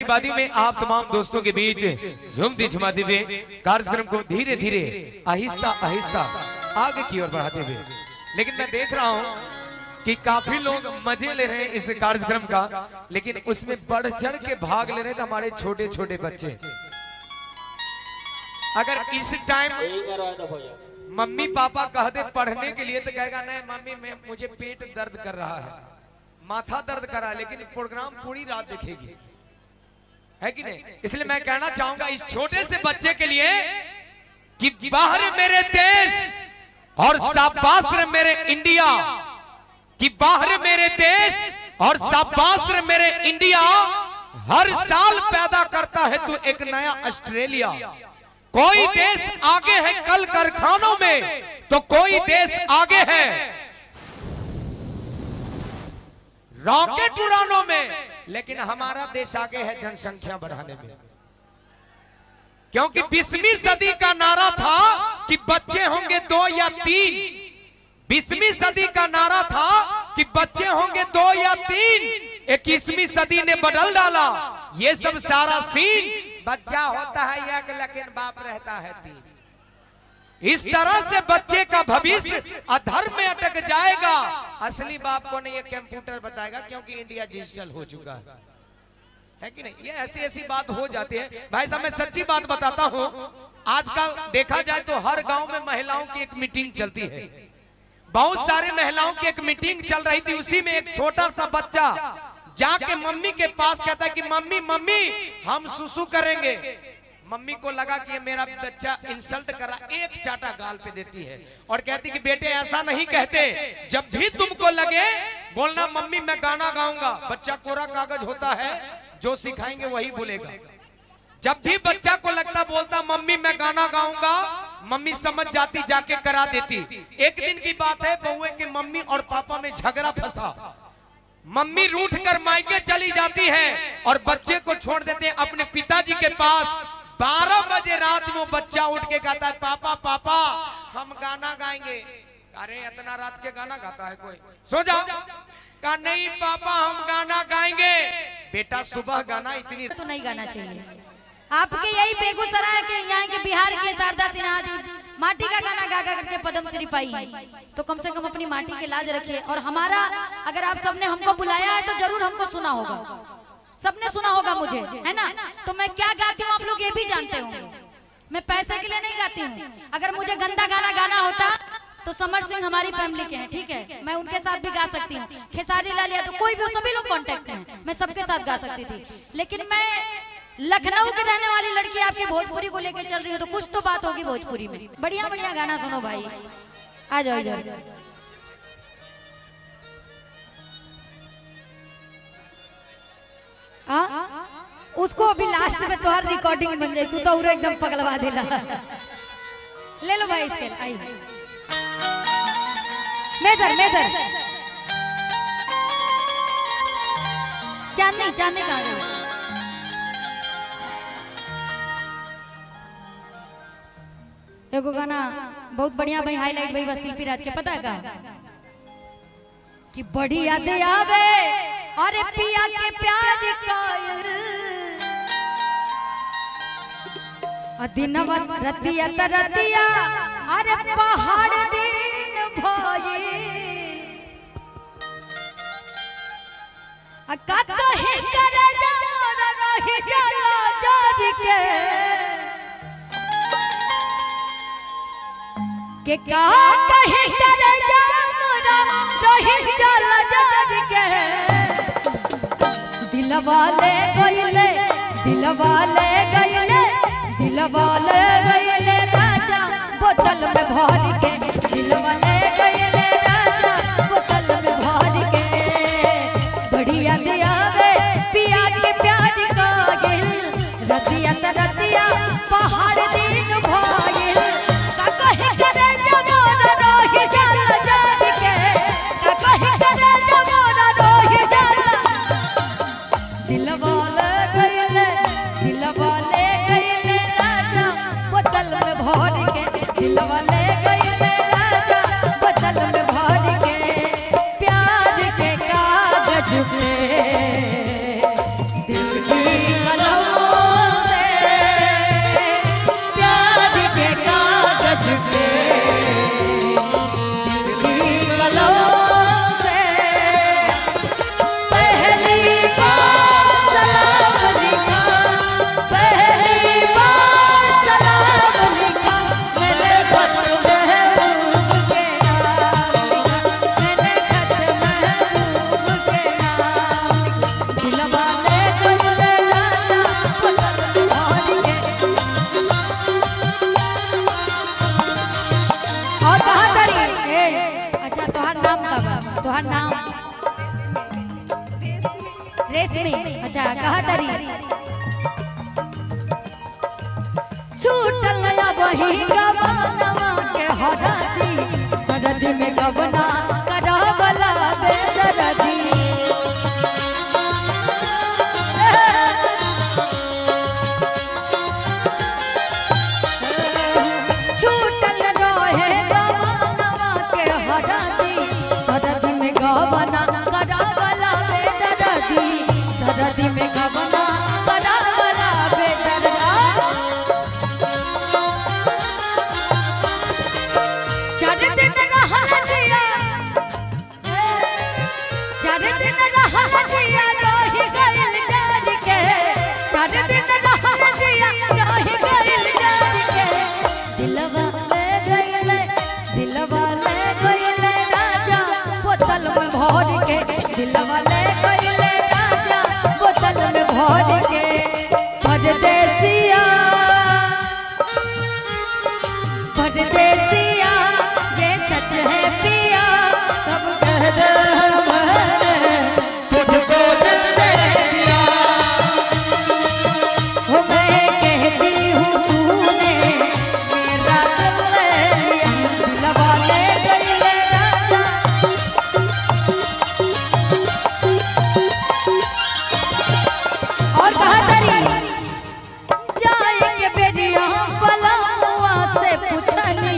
आतिशबाजी में आप तमाम दोस्तों के बीच झूमती झुमाते हुए कार्यक्रम को धीरे धीरे आहिस्ता आहिस्ता आगे की ओर बढ़ाते हुए, लेकिन मैं देख रहा हूं कि काफी लोग मजे ले रहे हैं इस कार्यक्रम का, लेकिन उसमें बढ़ चढ़ के भाग ले रहे हैं हमारे छोटे छोटे बच्चे। अगर इस टाइम मम्मी पापा कह दे पढ़ने के लिए तो कहेगा नहीं मम्मी मुझे पेट दर्द कर रहा है, माथा दर्द कर रहा है, लेकिन प्रोग्राम पूरी रात देखेगी, है कि नहीं? इसलिए मैं कहना चाहूंगा इस छोटे से बच्चे के लिए कि बाहर मेरे देश और शाबाश मेरे इंडिया, कि बाहर मेरे देश और शाबाश मेरे इंडिया, हर साल पैदा करता है तू एक नया ऑस्ट्रेलिया। कोई देश आगे है कल कारखानों में तो कोई देश आगे है रॉकेट उड़ानों में, लेकिन हमारा देश आगे है जनसंख्या बढ़ाने में। क्योंकि 20वीं सदी का नारा था कि बच्चे होंगे 2 या 3, 20वीं सदी का नारा था कि बच्चे होंगे 2 या 3, 21वीं सदी ने बदल डाला ये सब सारा सीन, बच्चा होता है 1 लेकिन बाप रहता है 3। इस तरह से बच्चे का भविष्य अधर्म में अटक जाएगा। असली बाप को नहीं ये कंप्यूटर बताएगा, क्योंकि इंडिया डिजिटल हो चुका है कि नहीं? ये ऐसी ऐसी बात हो जाती है। भाई साहब मैं सच्ची बात बताता हूँ, आजकल देखा जाए तो हर गांव में महिलाओं की एक मीटिंग चलती है, बहुत सारे महिलाओं की एक मीटिंग चल रही थी, उसी में एक छोटा सा बच्चा जाके मम्मी के पास कहता है कि मम्मी मम्मी हम सुसु करेंगे। मम्मी को लगा कि ये मेरा बच्चा इंसल्ट करा, एक चाटा गाल पे देती है और कहती कि बेटे ऐसा नहीं कहते, जब भी तुमको लगे बोलना मम्मी मैं गाना गाऊंगा। बच्चा कोरा कागज होता है, जो सिखाएंगे वही बोलेगा। जब भी बच्चा को लगता बोलता मम्मी मैं गाना गाऊंगा, मम्मी समझ जाती, जाके करा देती। एक दिन की बात है, बहुए के मम्मी और पापा में झगड़ा फंसा, मम्मी रूठ कर मायके चली जाती है और बच्चे को छोड़ देते हैं अपने पिताजी के पास। 12 बजे रात में बच्चा उठ के कहता है पापा पापा हम गाना गाएंगे। अरे इतना रात के गाना गाता है कोई, सो जाओ। कहा नहीं पापा हम गाना गाएंगे। बेटा सुबह गाना इतनी तो नहीं गाना चाहिए। आपके यही बेगूसराय के यहाँ के बिहार के शारदा सिन्हा दी माटी का गाना गा गा करके पद्मश्री पाई, तो कम से कम अपनी माटी की लाज रखिए। और हमारा अगर आप सबने हमको बुलाया है तो जरूर हमको सुना होगा, सबने सुना होगा मुझे, है ना? तो मैं क्या गाती हूँ आप लोग ये भी जानते होंगे, मैं पैसे के लिए नहीं गाती हूँ। अगर मुझे गंदा गाना गाना होता तो समर सिंह हमारी फैमिली के हैं, ठीक है, मैं उनके साथ भी गा सकती हूँ। खेसारी लाल या तो कोई भी, सभी लोग कांटेक्ट में हैं, मैं सबके साथ गा सकती थी। लेकिन मैं लखनऊ की रहने वाली लड़की आपकी भोजपुरी को लेकर चल रही हो तो कुछ तो बात होगी भोजपुरी में। बढ़िया बढ़िया गाना सुनो भाई, आ जाओ इधर। उसको अभी लास्ट में तो हर रिकॉर्डिंग बन जाए, तू तो एकदम पगलवा देला। ले लो भाई इसके, आई मेजर मेजर चांदनी चांदनी का एगो गाना बहुत बढ़िया भाई, हाईलाइट भाई बस शिल्पी राज के पता है का कि बड़ी याद आवे अरे पिया के प्यार का दिनवा रतिया तरतिया अरे पहाड़ दिन भाई का कहे करे जमोरा रही जाला जारी के का कहे करे जमोरा रही जाला जारी के दिलवा ले गइले दिलवा ले गइले दिलवा ले गइले राजा बोतल में भर के दिलवा ले गइले राजा बोतल में भर के बढ़िया आवे पिया के प्यार का गिल रतिया तरतिया पहाड़ दिन भइल का कहे करे जमोरा रही जाला जान के का कहे करे जमोरा रही जाला दिलवा ले गइले दिलवा ले गइले राजा बोतल में भर के दिलवा ले गइले तोहर नाम रेशमी। अच्छा कहा तारी छूटल वही गबनवा के हरदी सरदी में गबना करावला बेदरदी छूटल रहे गबनवा के हरदी सरदी में गबना करावला बेदरदी सरदी में गबना करावला बेदरदा दिलवा ले गइले राजा बोतल में भर के परदेसिया परदेसिया ये सच है पिया सब कह दे तुझको दिल दे दिया हो मैं कहती हूँ तूने मेरा दिल ले लिया दिलवा ले गइले राजा और कहा तारी जाए के बेडिया पलमुआ से पूछनी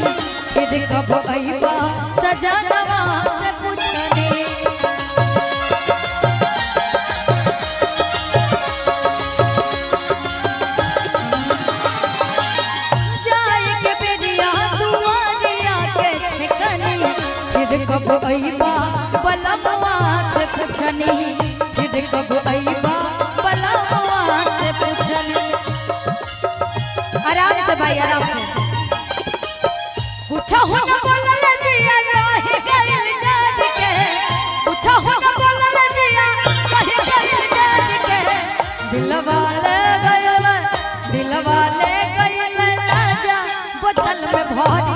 फिर कब अइबा सजनवा से पूछनी जाए के बेडिया दुआरिया के छकनी फिर कब अइबा पलमुआ से पूछनी फिर कब अइबा पलमुआ से पूछनी आराम से भाई आराम से कुछ हो न बोलल जिया रह गइल जान के कुछ हो न बोलल जिया रह गइल जान के दिलवा ले गइल राजा बोतल में भर